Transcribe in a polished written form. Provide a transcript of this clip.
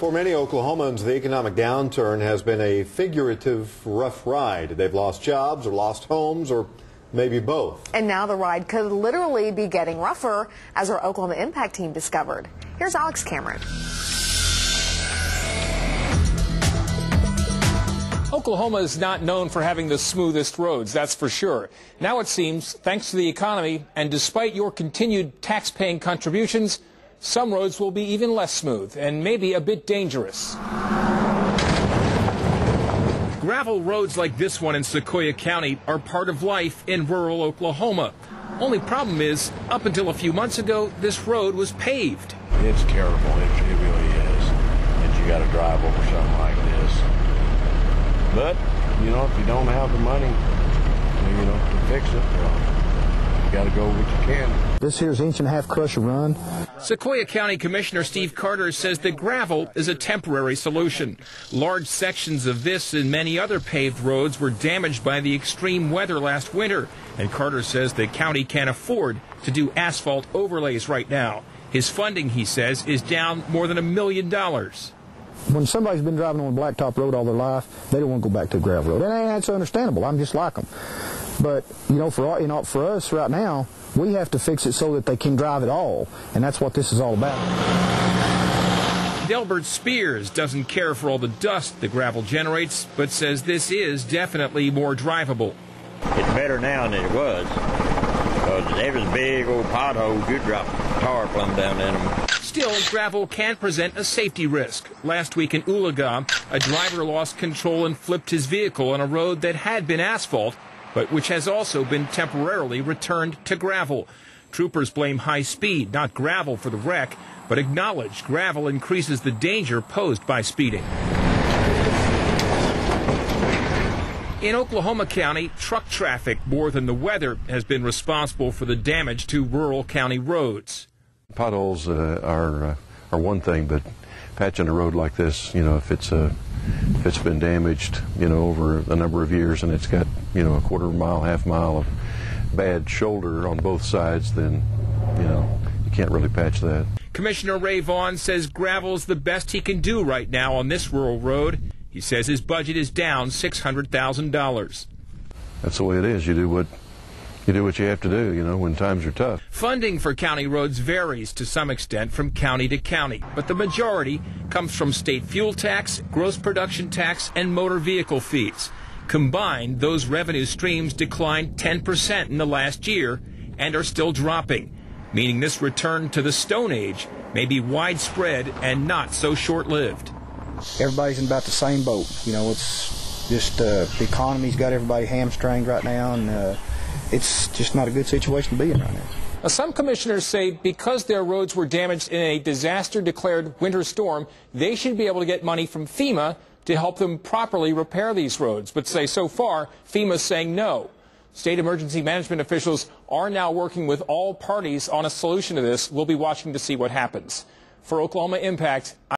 For many Oklahomans, the economic downturn has been a figurative rough ride. They've lost jobs or lost homes or maybe both. And now the ride could literally be getting rougher, as our Oklahoma Impact team discovered. Here's Alex Cameron. Oklahoma is not known for having the smoothest roads, that's for sure. Now it seems, thanks to the economy and despite your continued tax-paying contributions, some roads will be even less smooth and maybe a bit dangerous. Gravel roads like this one in Sequoyah County are part of life in rural Oklahoma. Only problem is, up until a few months ago, this road was paved. It's terrible, it really is, that you got to drive over something like this. But, you know, if you don't have the money, you know, to fix it, you got to go what you can. This here's inch-and-a-half crusher run. Sequoyah County Commissioner Steve Carter says that gravel is a temporary solution. Large sections of this and many other paved roads were damaged by the extreme weather last winter, and Carter says the county can't afford to do asphalt overlays right now. His funding, he says, is down more than $1 million. When somebody's been driving on a blacktop road all their life, they don't want to go back to a gravel road. And that's understandable. I'm just like them. But, you know, for us right now, we have to fix it so that they can drive at all. And that's what this is all about. Delbert Spears doesn't care for all the dust the gravel generates, but says this is definitely more drivable. It's better now than it was. Because there was big old potholes, you drop tar plumb down in them. Still, gravel can present a safety risk. Last week in Oologah, a driver lost control and flipped his vehicle on a road that had been asphalt, but which has also been temporarily returned to gravel. Troopers blame high speed, not gravel, for the wreck, but acknowledge gravel increases the danger posed by speeding. In Oklahoma County, truck traffic more than the weather has been responsible for the damage to rural county roads. Potholes are one thing, but patching a road like this, you know, if it's been damaged, you know, over a number of years and it's got, you know, a quarter mile, half mile of bad shoulder on both sides, then, you know, you can't really patch that. Commissioner Ray Vaughn says gravel's the best he can do right now on this rural road. He says his budget is down $600,000. That's the way it is. You do what you have to do, you know, when times are tough. Funding for county roads varies to some extent from county to county, but the majority comes from state fuel tax, gross production tax, and motor vehicle fees. Combined, those revenue streams declined 10% in the last year and are still dropping, meaning this return to the Stone Age may be widespread and not so short-lived. Everybody's in about the same boat. You know, it's just the economy's got everybody hamstringed right now, and it's just not a good situation to be in right now. Some commissioners say because their roads were damaged in a disaster-declared winter storm, they should be able to get money from FEMA to help them properly repair these roads. But say so far, FEMA's saying no. State emergency management officials are now working with all parties on a solution to this. We'll be watching to see what happens. For Oklahoma Impact,